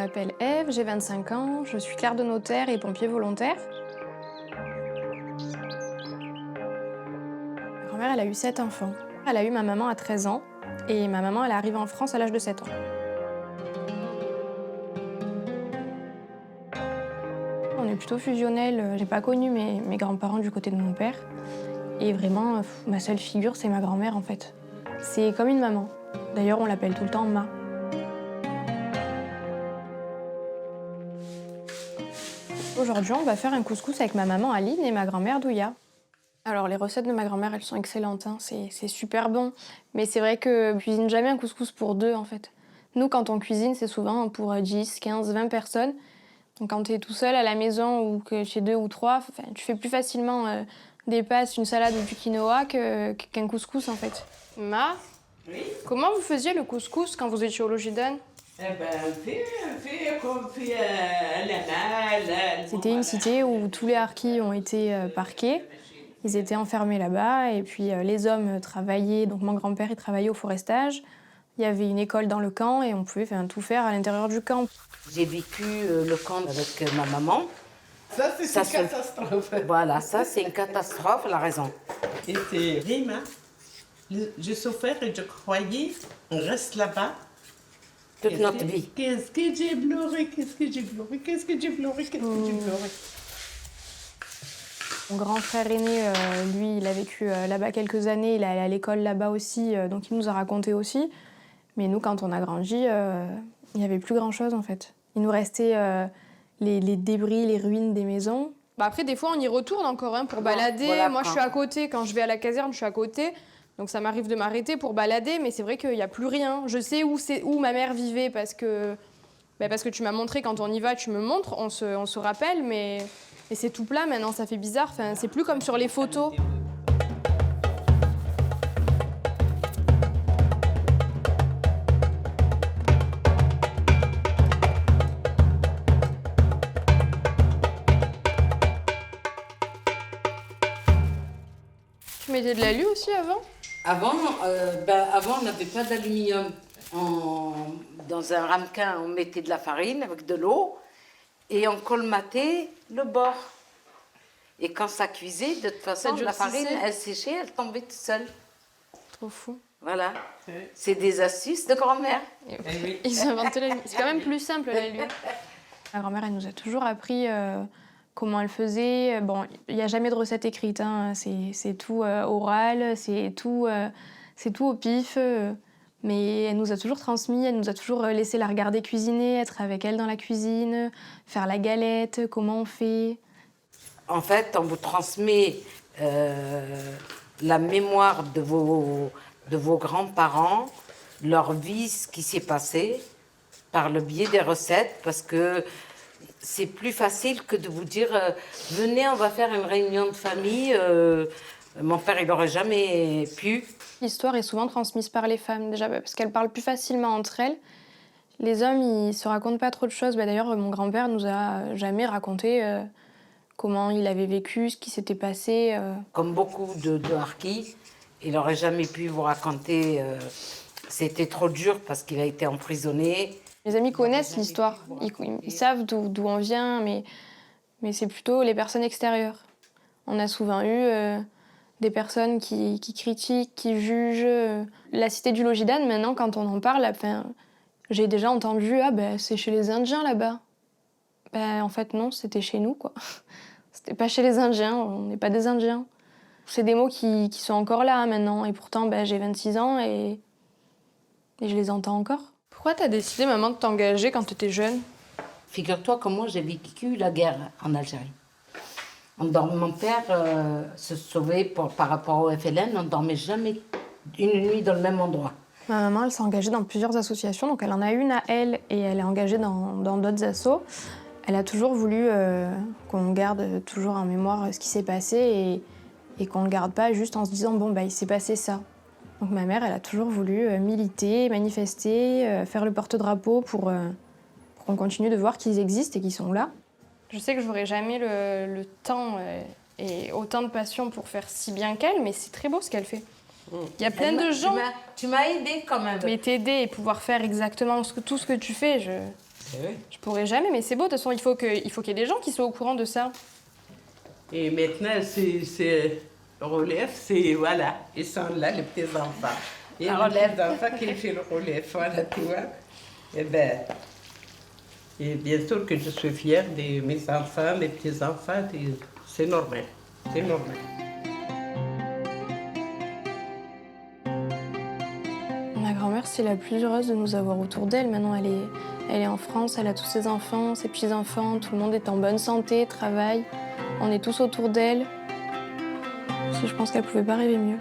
m'appelle Ève, j'ai 25 ans, je suis clerc de notaire et pompier volontaire. Ma grand-mère, elle a eu 7 enfants. Elle a eu ma maman à 13 ans et ma maman, elle est arrivée en France à l'âge de 7 ans. On est plutôt fusionnels, j'ai pas connu mes grands-parents du côté de mon père. Et vraiment, ma seule figure, c'est ma grand-mère en fait. C'est comme une maman. D'ailleurs, on l'appelle tout le temps Ma. Aujourd'hui, on va faire un couscous avec ma maman Aline et ma grand-mère Douya. Alors, les recettes de ma grand-mère, elles sont excellentes, hein. C'est super bon. Mais c'est vrai que je cuisine jamais un couscous pour deux, en fait. Nous, quand on cuisine, c'est souvent pour 10, 15, 20 personnes. Donc, quand tu es tout seul à la maison ou que chez 2 ou 3, tu fais plus facilement des pâtes, une salade ou du quinoa qu'un couscous, en fait. Ma, Oui. comment vous faisiez le couscous quand vous étiez au Logidane? Eh ben, fais comme fait la malle. C'était une cité où tous les harkis ont été parqués. Ils étaient enfermés là-bas et puis les hommes travaillaient. Donc mon grand-père, il travaillait au forestage. Il y avait une école dans le camp et on pouvait tout faire à l'intérieur du camp. J'ai vécu le camp avec ma maman. Ça, c'est une catastrophe. Voilà, ça c'est une catastrophe, elle a raison. Et c'est vraiment, j'ai souffert et je croyais, on reste là-bas. Toute notre vie. Qu'est-ce que j'ai pleuré, qu'est-ce que j'ai pleuré, qu'est-ce que j'ai pleuré, qu'est-ce que j'ai pleuré. Mon grand frère aîné, lui, il a vécu là-bas quelques années. Il est allé à l'école là-bas aussi, donc il nous a raconté aussi. Mais nous, quand on a grandi, il n'y avait plus grand-chose en fait. Il nous restait les débris, les ruines des maisons. Bah après, des fois, on y retourne encore pour balader. Voilà, Moi, je suis à côté. Quand je vais à la caserne, je suis à côté. Donc ça m'arrive de m'arrêter pour balader, mais c'est vrai qu'il n'y a plus rien. Je sais où ma mère vivait parce que tu m'as montré, quand on y va, tu me montres, on se rappelle, mais c'est tout plat maintenant, ça fait bizarre. Enfin, c'est plus comme sur les photos. Tu mettais de l'alu aussi avant? Avant, on n'avait pas d'aluminium. Dans un ramequin, on mettait de la farine avec de l'eau et on colmatait le bord. Et quand ça cuisait, de toute façon, la farine, elle séchait, elle tombait toute seule. Trop fou. Voilà. C'est des astuces de grand-mère. Oui. Ils ont inventé l'alu. C'est quand même plus simple, l'alu. Ma grand-mère, elle nous a toujours appris comment elle faisait. Bon, il n'y a jamais de recette écrite, hein. C'est tout oral, c'est tout au pif. Mais elle nous a toujours transmis, elle nous a toujours laissé la regarder cuisiner, être avec elle dans la cuisine, faire la galette, comment on fait. En fait, on vous transmet la mémoire de vos grands-parents, leur vie, ce qui s'est passé, par le biais des recettes, parce que c'est plus facile que de vous dire venez, on va faire une réunion de famille. Mon père, il n'aurait jamais pu. L'histoire est souvent transmise par les femmes, déjà, parce qu'elles parlent plus facilement entre elles. Les hommes, ils se racontent pas trop de choses. D'ailleurs, mon grand-père nous a jamais raconté comment il avait vécu, ce qui s'était passé. Comme beaucoup de harkis, il n'aurait jamais pu vous raconter. C'était trop dur parce qu'il a été emprisonné. Mes amis connaissent l'histoire, ils savent d'où on vient, mais c'est plutôt les personnes extérieures. On a souvent eu des personnes qui critiquent, qui jugent. La cité du Logidane, maintenant, quand on en parle, j'ai déjà entendu « Ah ben, c'est chez les Indiens là-bas ». Ben, en fait, non, c'était chez nous, quoi. C'était pas chez les Indiens, on n'est pas des Indiens. C'est des mots qui sont encore là, hein, maintenant, et pourtant, j'ai 26 ans et je les entends encore. Pourquoi t'as décidé, maman, de t'engager quand t'étais jeune? Figure-toi que moi, j'ai vécu la guerre en Algérie. Mon père se sauvait par rapport au FLN, on ne dormait jamais une nuit dans le même endroit. Ma maman, elle s'est engagée dans plusieurs associations, donc elle en a une à elle et elle est engagée dans d'autres assos. Elle a toujours voulu qu'on garde toujours en mémoire ce qui s'est passé et qu'on ne le garde pas juste en se disant « bon, il s'est passé ça ». Donc ma mère, elle a toujours voulu militer, manifester, faire le porte-drapeau pour qu'on continue de voir qu'ils existent et qu'ils sont là. Je sais que je n'aurai jamais le temps et autant de passion pour faire si bien qu'elle, mais c'est très beau ce qu'elle fait. Il y a plein de gens... Tu m'as aidé quand même. Mais t'aider et pouvoir faire exactement tout ce que tu fais, oui. Je pourrais jamais, mais c'est beau. De toute façon, il faut qu'il y ait des gens qui soient au courant de ça. Et maintenant, c'est relève, c'est voilà, ils sont là, les petits-enfants. Il y a les petits-enfants qui font le relève, voilà, tu vois. Et ben, et bien sûr que je suis fière de mes enfants, mes petits-enfants, c'est normal, c'est normal. Ma grand-mère, c'est la plus heureuse de nous avoir autour d'elle. Maintenant, elle est en France, elle a tous ses enfants, ses petits-enfants, tout le monde est en bonne santé, travaille. On est tous autour d'elle. Je pense qu'elle pouvait pas rêver mieux.